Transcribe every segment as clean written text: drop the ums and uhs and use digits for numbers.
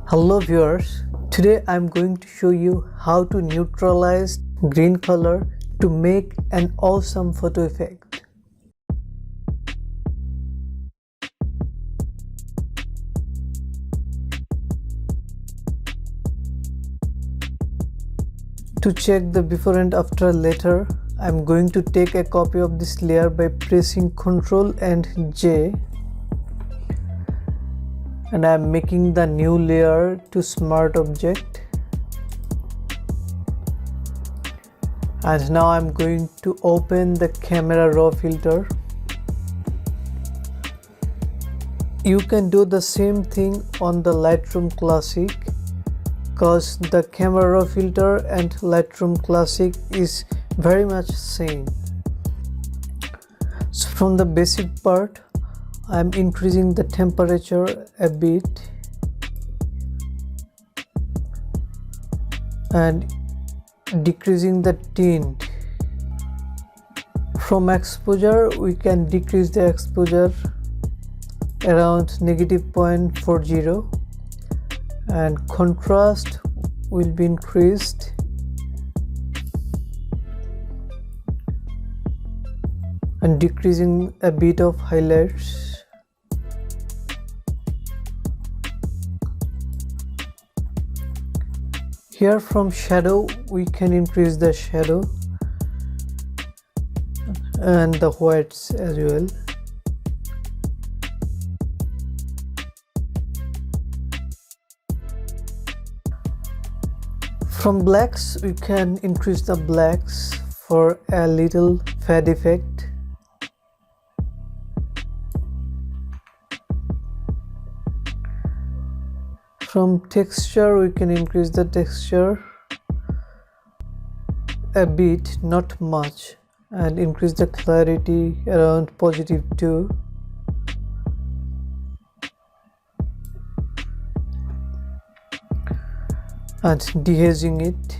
Hello viewers, today I'm going to show you how to neutralize green color to make an awesome photo effect. To check the before and after later, I'm going to take a copy of this layer by pressing Ctrl and J. And I am making the new layer to smart object, and now I'm going to open the camera raw filter. You can do the same thing on the Lightroom Classic because the camera raw filter and Lightroom Classic is very much same. So from the basic part, I'm increasing the temperature a bit and decreasing the tint. From exposure, we can decrease the exposure around -0.40 and contrast will be increased. And decreasing a bit of highlights. Here from shadow, we can increase the shadow and the whites as well. From blacks, we can increase the blacks for a little fade effect. From texture, we can increase the texture a bit, not much, and increase the clarity around +2. And dehazing it.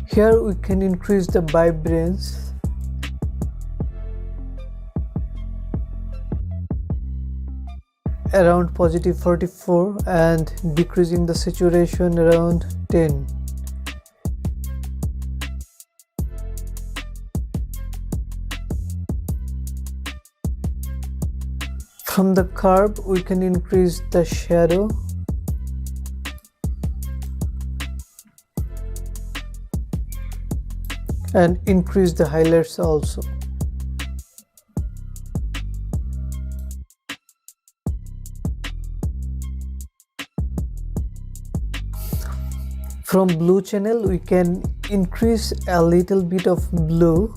Here we can increase the vibrance around +44 and decreasing the saturation around 10. From the curve, we can increase the shadow and increase the highlights also. From blue channel, we can increase a little bit of blue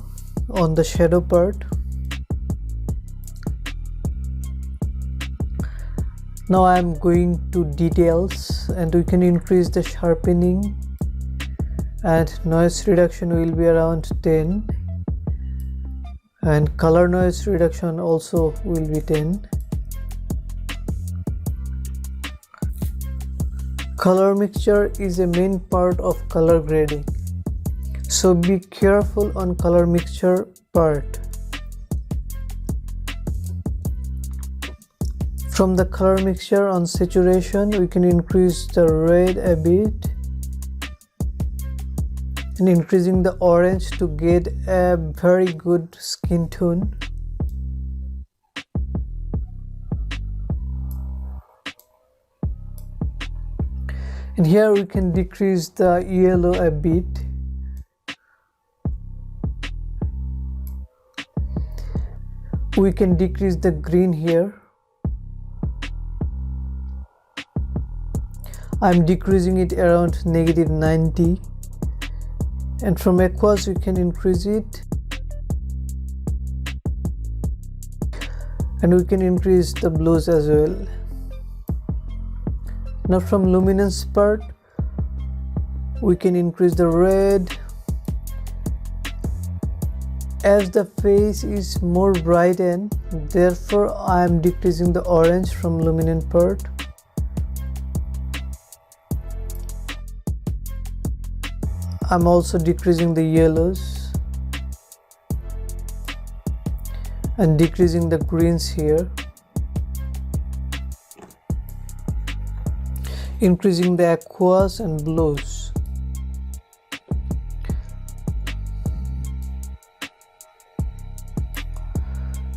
on the shadow part. Now I am going to details and we can increase the sharpening and noise reduction will be around 10 and color noise reduction also will be 10. Color mixture is a main part of color grading, so be careful on color mixture part. From the color mixture on saturation, we can increase the red a bit and increasing the orange to get a very good skin tone. And here we can decrease the yellow a bit. We can decrease the green here. I'm decreasing it around -90. And from aqueous we can increase it. And we can increase the blues as well. Now from luminance part, we can increase the red. As the face is more brightened, therefore I am decreasing the orange from luminant part. I'm also decreasing the yellows. and decreasing the greens here, increasing the aquas and blues.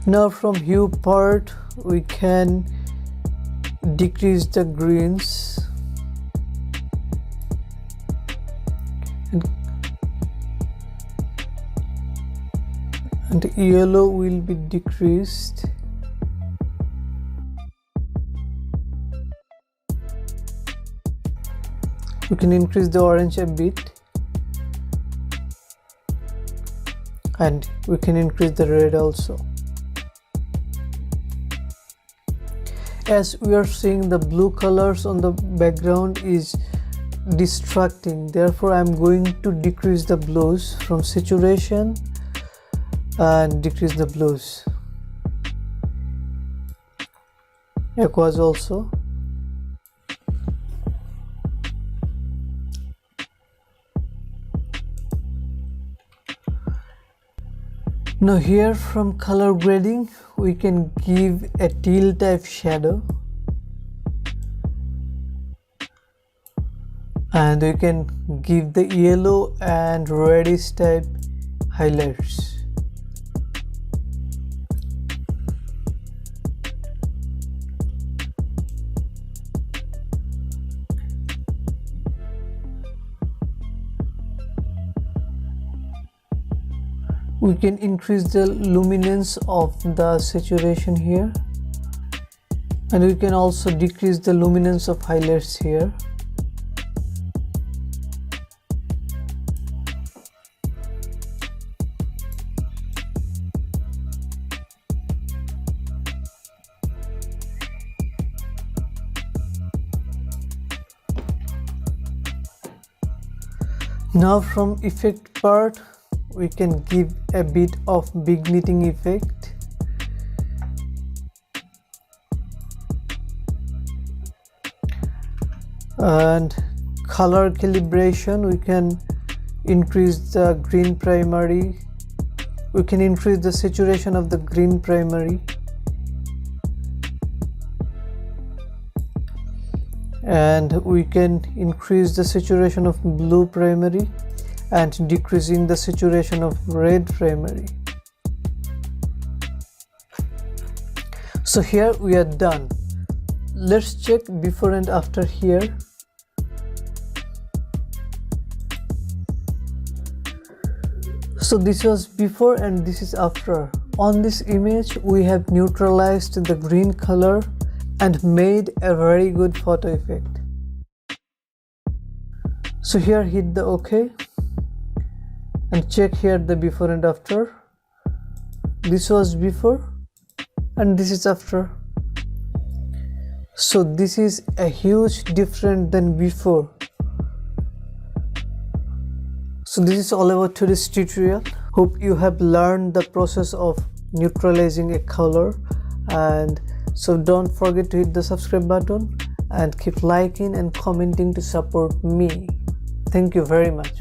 Now from hue part we can decrease the greens and yellow will be decreased. We can increase the orange a bit and we can increase the red also. As we are seeing, the blue colors on the background is distracting, therefore I am going to decrease the blues from saturation and decrease the blues. Aquas also. Now here from color grading we can give a teal type shadow and we can give the yellow and reddish type highlights. We can increase the luminance of the saturation here and we can also decrease the luminance of highlights here. Now from effect part we can give a bit of vignetting effect. And color calibration, we can increase the green primary, we can increase the saturation of the green primary and we can increase the saturation of blue primary and decreasing the saturation of red primary. So here we are done. Let's check before and after here. So this was before and this is after. On this image we have neutralized the green color and made a very good photo effect. So here hit the OK and check here the before and after. This was before and this is after. So this is a huge difference than before. So this is all about today's tutorial. Hope you have learned the process of neutralizing a color, and so don't forget to hit the subscribe button and keep liking and commenting to support me. Thank you very much.